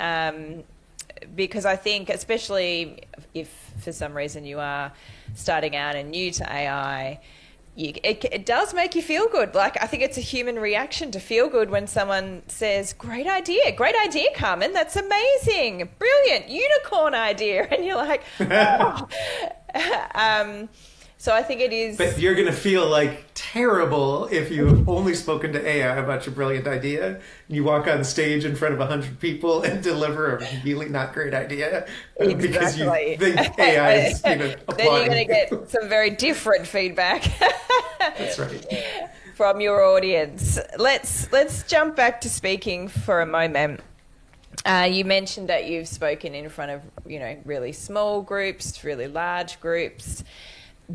Speaker 3: Because I think, especially if for some reason you are starting out and new to AI, it does make you feel good. Like, I think it's a human reaction to feel good when someone says, great idea, Carmen, that's amazing, brilliant, unicorn idea. And you're like, oh. So I think it is...
Speaker 1: But you're going to feel like terrible if you've only spoken to AI about your brilliant idea, and you walk on stage in front of 100 people and deliver a really not great idea because you think AI is applauding.
Speaker 3: Then you're going to get some very different feedback.
Speaker 1: That's right.
Speaker 3: From your audience. Let's jump back to speaking for a moment. You mentioned that you've spoken in front of, really small groups, really large groups.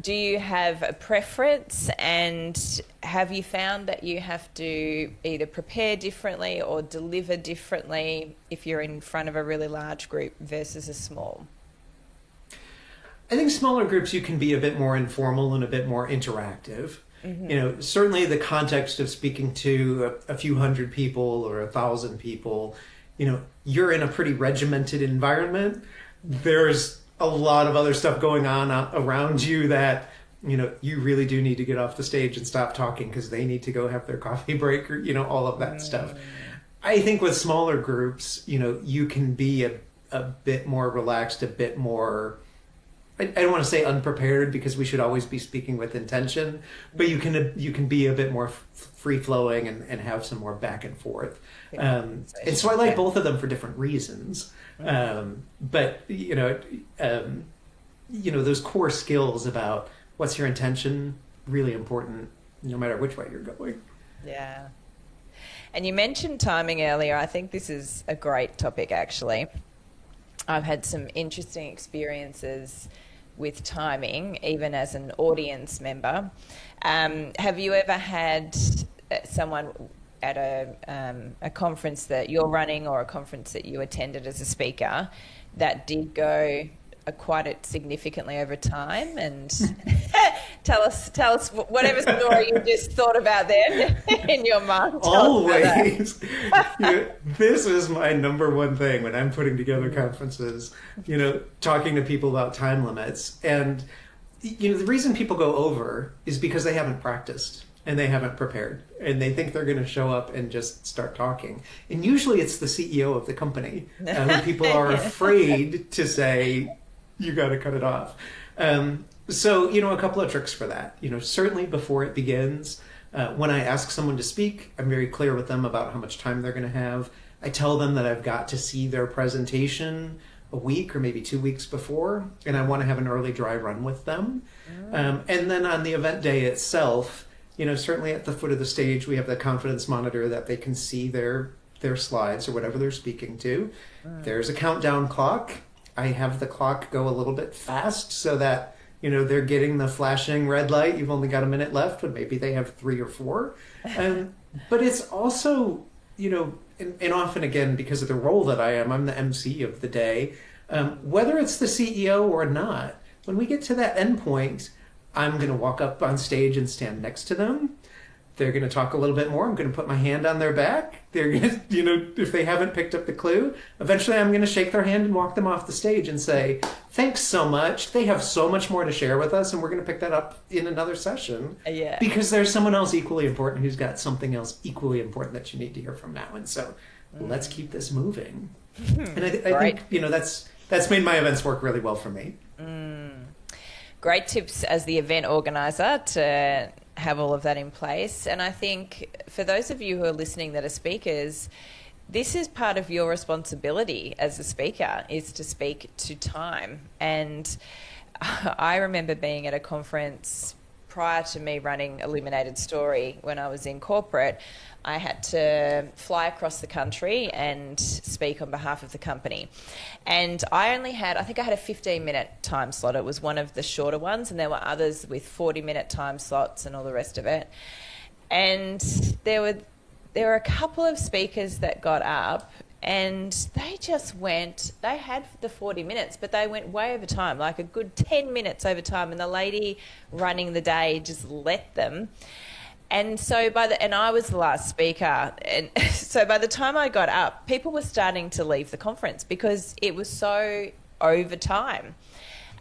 Speaker 3: Do you have a preference, and have you found that you have to either prepare differently or deliver differently if you're in front of a really large group versus a small?
Speaker 1: I think smaller groups, you can be a bit more informal and a bit more interactive. Mm-hmm. Certainly the context of speaking to a few hundred people or 1,000 people, you're in a pretty regimented environment. There's a lot of other stuff going on around you that, you really do need to get off the stage and stop talking because they need to go have their coffee break or, all of that stuff. I think with smaller groups, you can be a bit more relaxed, a bit more, I don't want to say unprepared because we should always be speaking with intention, but you can be a bit more free flowing and have some more back and forth. And so I like both of them for different reasons. But those core skills about what's your intention, really important no matter which way you're going. Yeah.
Speaker 3: And you mentioned timing earlier. I think this is a great topic, actually. I've had some interesting experiences with timing, even as an audience member. Have you ever had someone at a conference that you're running or a conference that you attended as a speaker that did go quite significantly over time? And tell us whatever story you just thought about there in your mind.
Speaker 1: Always. This is my number one thing when I'm putting together conferences, talking to people about time limits. And, the reason people go over is because they haven't practiced and they haven't prepared and they think they're going to show up and just start talking. And usually it's the CEO of the company who people are afraid to say, you got to cut it off. So, a couple of tricks for that. Certainly before it begins, when I ask someone to speak, I'm very clear with them about how much time they're going to have. I tell them that I've got to see their presentation a week or maybe 2 weeks before, and I want to have an early dry run with them. And then on the event day itself, certainly at the foot of the stage, we have the confidence monitor that they can see their slides or whatever they're speaking to. There's a countdown clock. I have the clock go a little bit fast so that, they're getting the flashing red light. You've only got a minute left, but maybe they have 3 or 4. But it's also, and often again, because of the role that I'm the MC of the day, whether it's the CEO or not, when we get to that end point, I'm going to walk up on stage and stand next to them. They're going to talk a little bit more. I'm going to put my hand on their back. They're going to, if they haven't picked up the clue, eventually I'm going to shake their hand and walk them off the stage and say, thanks so much. They have so much more to share with us, and we're going to pick that up in another session. Yeah. Because there's someone else equally important who's got something else equally important that you need to hear from now. And so let's keep this moving. And I think, that's made my events work really well for me.
Speaker 3: Great tips as the event organizer to have all of that in place. And I think for those of you who are listening that are speakers, this is part of your responsibility as a speaker, is to speak to time. And I remember being at a conference prior to me running Illuminated Story when I was in corporate. I had to fly across the country and speak on behalf of the company. And I think I had a 15-minute time slot. It was one of the shorter ones, and there were others with 40-minute time slots and all the rest of it. And there were a couple of speakers that got up And they had the 40 minutes, but they went way over time, like a good 10 minutes over time. And the lady running the day just let them. And so and I was the last speaker. And so by the time I got up, people were starting to leave the conference because it was so over time.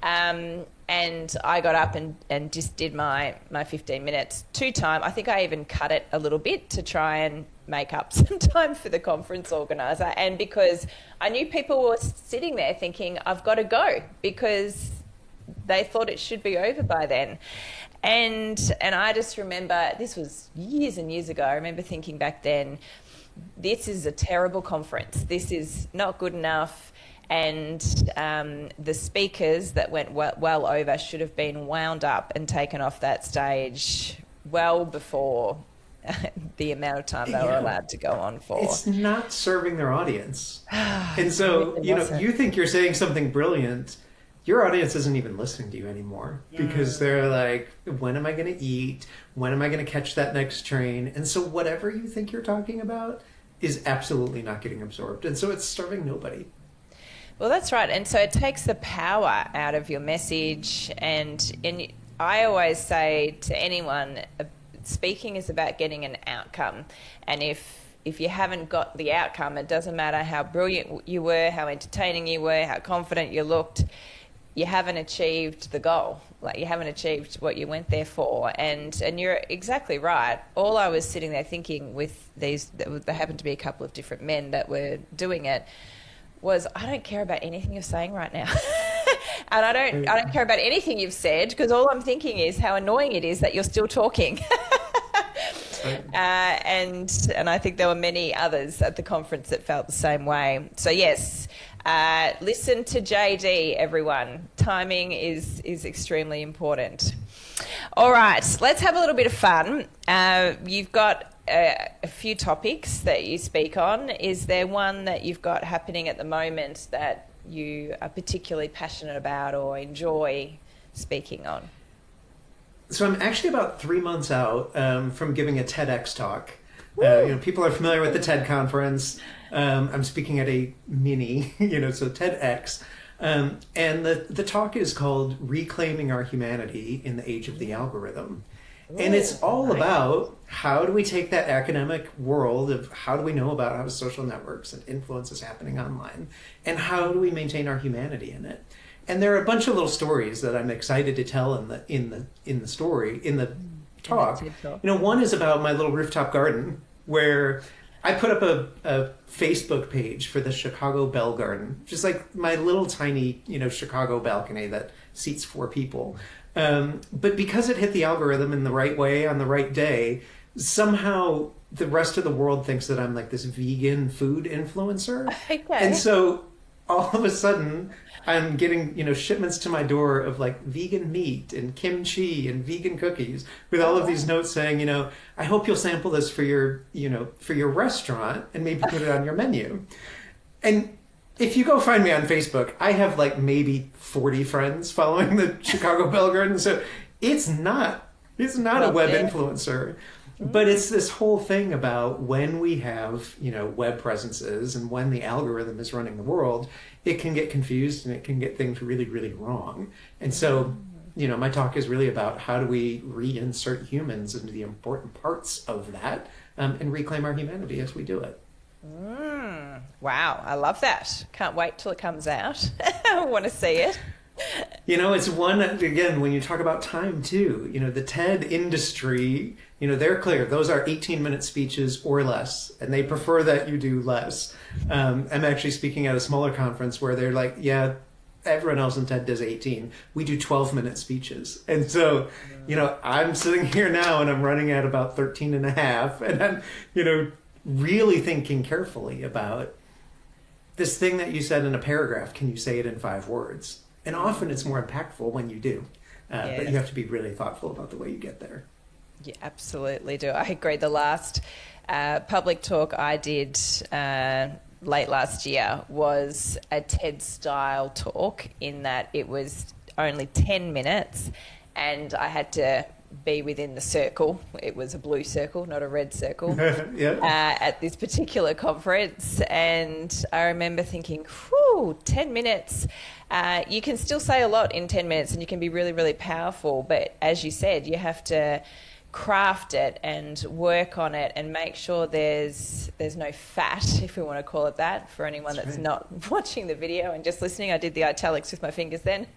Speaker 3: And I got up and just did my 15 minutes to time. I think I even cut it a little bit to try and make up some time for the conference organizer, and because I knew people were sitting there thinking, I've got to go, because they thought it should be over by then. And I just remember, this was years and years ago, I remember thinking back then, this is a terrible conference. This is not good enough. And the speakers that went well over should have been wound up and taken off that stage well before the amount of time they were allowed to go on for.
Speaker 1: It's not serving their audience. And so, you think you're saying something brilliant. Your audience isn't even listening to you anymore because they're like, when am I going to eat? When am I going to catch that next train? And so whatever you think you're talking about is absolutely not getting absorbed. And so it's serving nobody.
Speaker 3: Well, that's right. And so it takes the power out of your message. And I always say to anyone, speaking is about getting an outcome. And if you haven't got the outcome, it doesn't matter how brilliant you were, how entertaining you were, how confident you looked, you haven't achieved the goal. Like, you haven't achieved what you went there for. And you're exactly right. All I was sitting there thinking with there happened to be a couple of different men that were doing it, was I don't care about anything you're saying right now. And I don't care about anything you've said, because all I'm thinking is how annoying it is that you're still talking. And I think there were many others at the conference that felt the same way. So yes, listen to JD, everyone. Timing is extremely important. All right, let's have a little bit of fun. You've got a few topics that you speak on. Is there one that you've got happening at the moment that you are particularly passionate about or enjoy speaking on?
Speaker 1: So I'm actually about 3 months out from giving a TEDx talk. People are familiar with the TED conference. I'm speaking at a mini, so TEDx. And the talk is called Reclaiming Our Humanity in the Age of the Algorithm. And it's all about how do we take that academic world of how do we know about how social networks and influence is happening online, and how do we maintain our humanity in it. And there are a bunch of little stories that I'm excited to tell in the talk. One is about my little rooftop garden, where I put up a Facebook page for the Chicago Bell Garden, just like my little tiny, Chicago balcony that seats 4 people. But because it hit the algorithm in the right way on the right day, somehow the rest of the world thinks that I'm like this vegan food influencer.
Speaker 3: Okay.
Speaker 1: And so all of a sudden I'm getting, shipments to my door of like vegan meat and kimchi and vegan cookies with all of these notes saying, I hope you'll sample this for your restaurant and maybe put it on your menu. And if you go find me on Facebook, I have like maybe 40 friends following the Chicago Bell Garden. So it's not a web influencer, but it's this whole thing about when we have, web presences and when the algorithm is running the world, it can get confused and it can get things really, really wrong. And so, my talk is really about how do we reinsert humans into the important parts of that and reclaim our humanity as we do it.
Speaker 3: Wow, I love that. Can't wait till it comes out. I want to see it.
Speaker 1: It's one, again, when you talk about time too, the TED industry, they're clear. Those are 18-minute speeches or less, and they prefer that you do less. I'm actually speaking at a smaller conference where they're like, yeah, everyone else in TED does 18. We do 12-minute speeches. And so, I'm sitting here now and I'm running at about 13 and a half, and I'm, really thinking carefully about this thing that you said in a paragraph. Can you say it in 5 words? And often it's more impactful when you do. But you have to be really thoughtful about the way you get there.
Speaker 3: You absolutely do. I agree. The last public talk I did late last year was a TED-style talk, in that it was only 10 minutes and I had to be within the circle. It was a blue circle, not a red circle,
Speaker 1: Yeah.
Speaker 3: at this particular conference. And I remember thinking, whew, 10 minutes. You can still say a lot in 10 minutes and you can be really, really powerful. But as you said, you have to craft it and work on it and make sure there's no fat, if we want to call it that, for anyone that's not watching the video and just listening. I did the italics with my fingers then.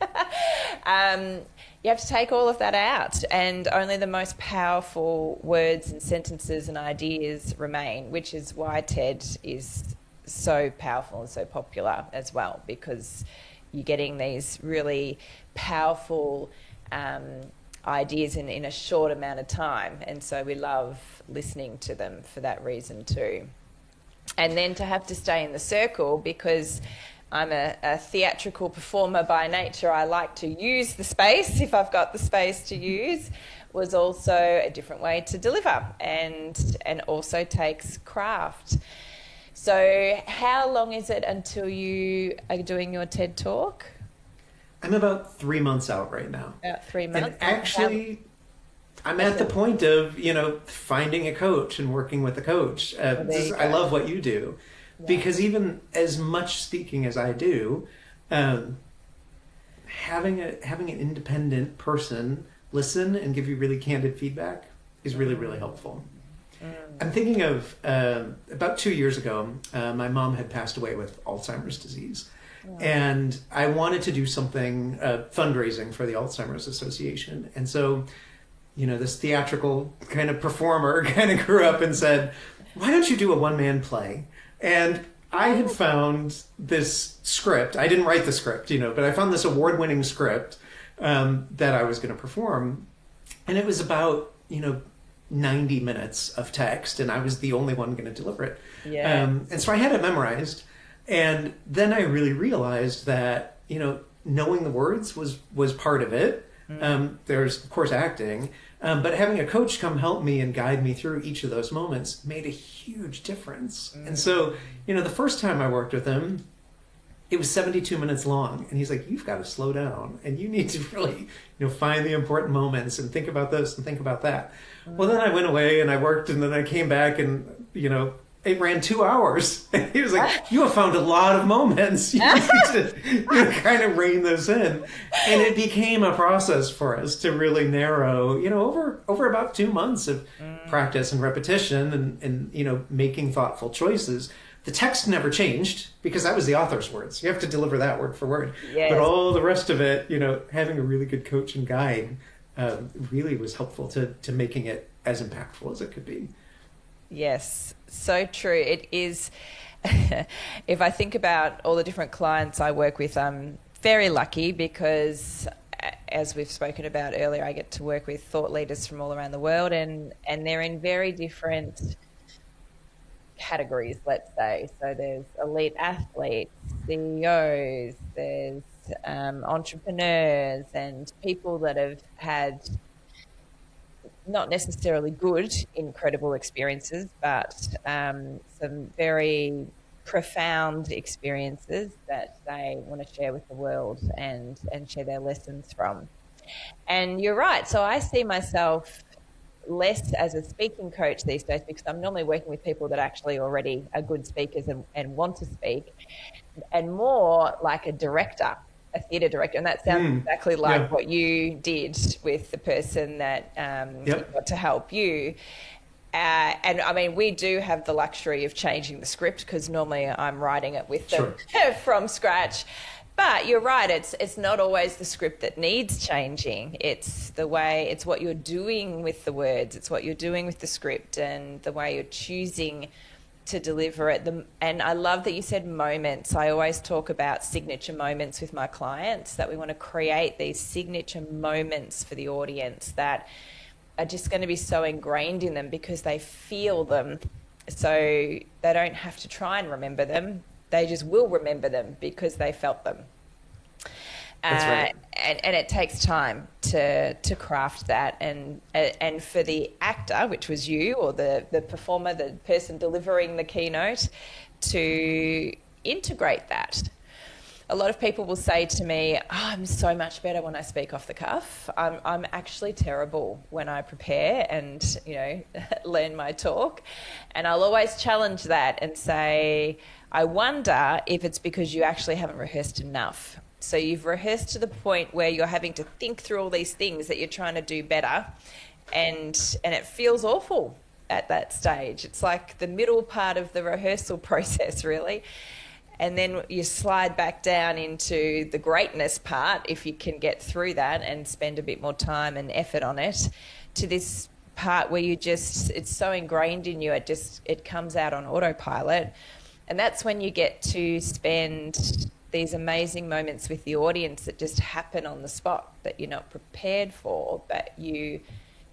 Speaker 3: You have to take all of that out, and only the most powerful words and sentences and ideas remain, which is why TED is so powerful and so popular as well, because you're getting these really powerful ideas in a short amount of time, and so we love listening to them for that reason too. And then to have to stay in the circle, because I'm a theatrical performer by nature, I like to use the space if I've got the space to use, was also a different way to deliver, and also takes craft. So how long is it until you are doing your TED Talk?
Speaker 1: I'm about 3 months out right now.
Speaker 3: About 3 months.
Speaker 1: And actually, I'm at the point of, finding a coach and working with a coach. I love what you do. Yeah. Because even as much speaking as I do, having an independent person listen and give you really candid feedback is really, really helpful. I'm thinking of about 2 years ago, my mom had passed away with Alzheimer's disease. And I wanted to do something, fundraising for the Alzheimer's Association. And so, this theatrical kind of performer kind of grew up and said, why don't you do a one-man play? And I had found this script. I didn't write the script, but I found this award-winning script that I was going to perform. And it was about, 90 minutes of text, and I was the only one going to deliver it. Yeah. And so I had it memorized. And then I really realized that, knowing the words was part of it. There's, of course, acting. But having a coach come help me and guide me through each of those moments made a huge difference. And so, the first time I worked with him, it was 72 minutes long. And he's like, you've got to slow down. And you need to really, find the important moments and think about this and think about that. Well, then I went away and I worked, and then I came back and, it ran 2 hours. And he was like, you have found a lot of moments. You need to kind of rein this in. And it became a process for us to really narrow, over about 2 months of practice and repetition and making thoughtful choices. The text never changed because that was the author's words. You have to deliver that word for word. Yes. But all the rest of it, having a really good coach and guide really was helpful to making it as impactful as it could be. Yes, so true. It is. If I think about all the different clients I work with, I'm very lucky because, as we've spoken about earlier, I get to work with thought leaders from all around the world, and they're in very different categories, let's say. So there's elite athletes, CEOs, there's entrepreneurs, and people that have had not necessarily good, incredible experiences, but some very profound experiences that they want to share with the world and share their lessons from. And you're right. So I see myself less as a speaking coach these days because I'm normally working with people that actually already are good speakers and want to speak, and more like a director, a theatre director. And that sounds exactly like what you did with the person that got to help you. And I mean, we do have the luxury of changing the script because normally I'm writing it with them from scratch. But you're right, it's not always the script that needs changing. It's what you're doing with the words, it's what you're doing with the script and the way you're choosing to deliver it. And I love that you said moments. I always talk about signature moments with my clients, that we want to create these signature moments for the audience that are just going to be so ingrained in them because they feel them. So they don't have to try and remember them. They just will remember them because they felt them. That's right. And it takes time to craft that. And for the actor, which was you, or the performer, the person delivering the keynote, to integrate that.
Speaker 3: a lot of people will say to me, I'm so much better when I speak off the cuff. I'm actually terrible when I prepare and, learn my talk. And I'll always challenge that and say, I wonder if it's because you actually haven't rehearsed enough. So you've rehearsed to the point where you're having to think through all these things that you're trying to do better, and it feels awful at that stage. It's like the middle part of the rehearsal process, really. And then you slide back down into the greatness part, if you can get through that and spend a bit more time and effort on it, to this part where it's so ingrained in you, it comes out on autopilot. And that's when you get to spend these amazing moments with the audience that just happen on the spot, that you're not prepared for, but you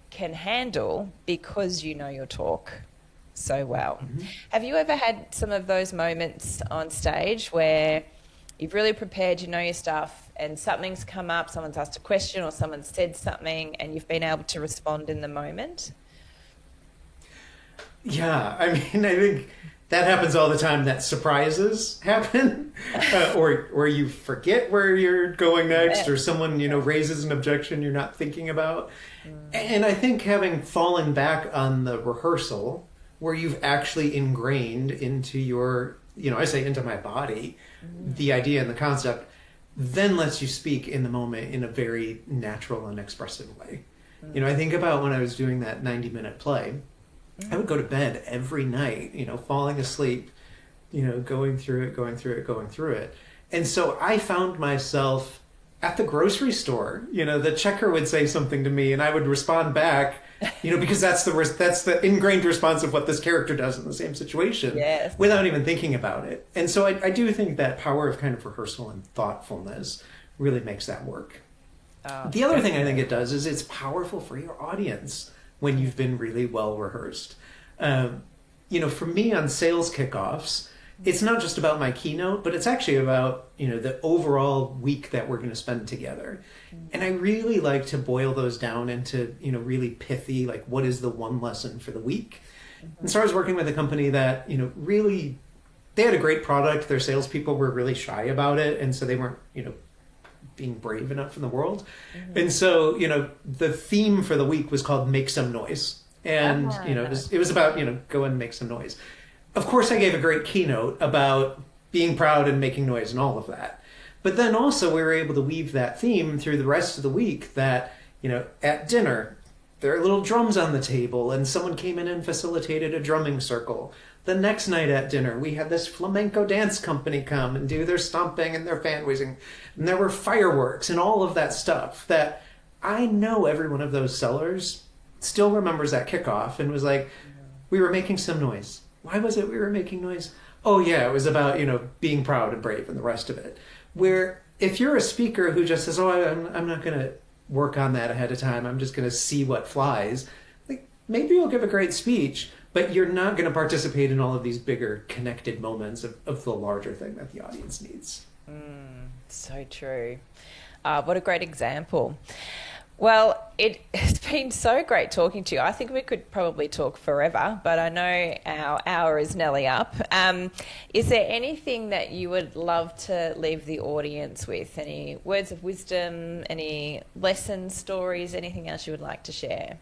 Speaker 3: can handle because you know your talk so well. Mm-hmm. Have you ever had some of those moments on stage where you've really prepared, you know your stuff, and something's come up, someone's asked a question or someone said something, and you've been able to respond in the moment?
Speaker 1: Yeah, I think that happens all the time, that surprises happen, or you forget where you're going next, or someone, raises an objection you're not thinking about. And I think having fallen back on the rehearsal, where you've actually ingrained into your, I say into my body, the idea and the concept, then lets you speak in the moment in a very natural and expressive way. I think about when I was doing that 90-minute play, I would go to bed every night, falling asleep, going through it. And so I found myself at the grocery store, the checker would say something to me and I would respond back, because that's the ingrained response of what this character does in the same situation, yes, without even thinking about it. And so I do think that power of kind of rehearsal and thoughtfulness really makes that work. The other thing I think it does is it's powerful for your audience when you've been really well rehearsed. For me on sales kickoffs, it's not just about my keynote, but it's actually about, the overall week that we're going to spend together. And I really like to boil those down into, really pithy, like what is the one lesson for the week? And so I was working with a company that, really, they had a great product. Their salespeople were really shy about it. And so they weren't, being brave enough in the world. And so, the theme for the week was called Make Some Noise. And, it was about, go and make some noise. Of course, I gave a great keynote about being proud and making noise and all of that. But then also we were able to weave that theme through the rest of the week that, at dinner, there are little drums on the table and someone came in and facilitated a drumming circle. The next night at dinner, we had this flamenco dance company come and do their stomping and their fan waving. And there were fireworks and all of that stuff that I know every one of those sellers still remembers that kickoff and was like, we were making some noise. Why was it we were making noise? Oh yeah, it was about, being proud and brave and the rest of it. Where if you're a speaker who just says, oh, I'm not going to work on that ahead of time, I'm just going to see what flies, like maybe you'll give a great speech, but you're not going to participate in all of these bigger connected moments of the larger thing that the audience needs.
Speaker 3: So true. What a great example. Well, it has been so great talking to you. I think we could probably talk forever, but I know our hour is nearly up. Is there anything that you would love to leave the audience with? Any words of wisdom, any lessons, stories, anything else you would like to share?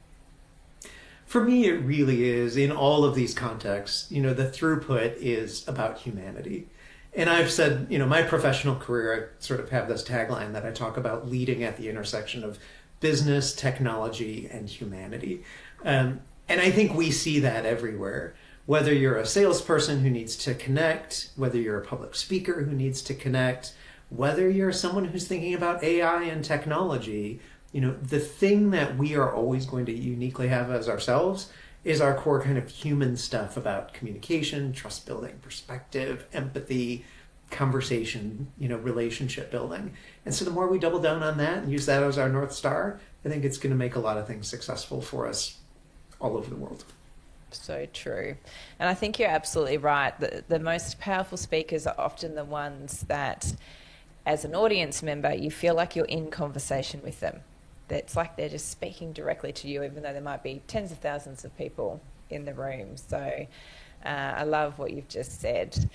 Speaker 1: For me, it really is, in all of these contexts, the throughput is about humanity. And I've said, my professional career, I sort of have this tagline that I talk about leading at the intersection of business, technology, and humanity. And I think we see that everywhere. Whether you're a salesperson who needs to connect, whether you're a public speaker who needs to connect, whether you're someone who's thinking about AI and technology, the thing that we are always going to uniquely have as ourselves is our core kind of human stuff about communication, trust building, perspective, empathy, conversation, relationship building. And so the more we double down on that and use that as our North Star, I think it's going to make a lot of things successful for us all over the world.
Speaker 3: So true. And I think you're absolutely right. The most powerful speakers are often the ones that, as an audience member, you feel like you're in conversation with them. It's like they're just speaking directly to you, even though there might be tens of thousands of people in the room. So I love what you've just said.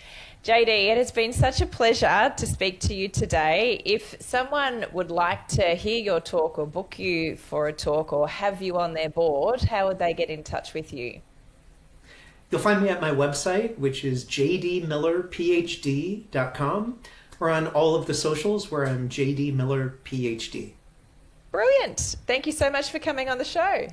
Speaker 3: JD, it has been such a pleasure to speak to you today. If someone would like to hear your talk or book you for a talk or have you on their board, how would they get in touch with you?
Speaker 1: You'll find me at my website, which is jdmillerphd.com, or on all of the socials where I'm JD Miller PhD.
Speaker 3: Brilliant. Thank you so much for coming on the show.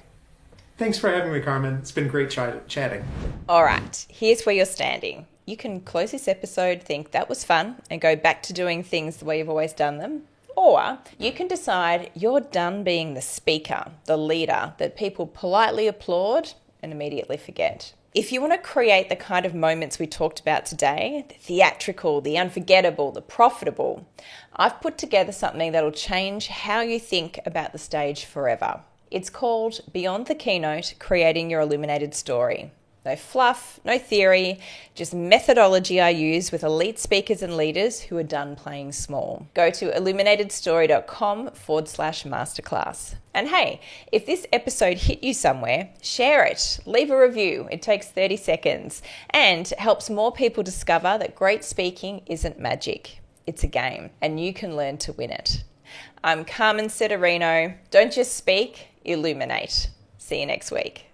Speaker 1: Thanks for having me, Carmen. It's been great chatting.
Speaker 3: All right, here's where you're standing. You can close this episode, think that was fun, and go back to doing things the way you've always done them. Or you can decide you're done being the speaker, the leader that people politely applaud and immediately forget. If you want to create the kind of moments we talked about today, the theatrical, the unforgettable, the profitable, I've put together something that'll change how you think about the stage forever. It's called Beyond the Keynote, Creating Your Illuminated Story. No fluff, no theory, just methodology I use with elite speakers and leaders who are done playing small. Go to illuminatedstory.com/masterclass. And hey, if this episode hit you somewhere, share it, leave a review. It takes 30 seconds and helps more people discover that great speaking isn't magic. It's a game and you can learn to win it. I'm Carmen Sederino. Don't just speak, illuminate. See you next week.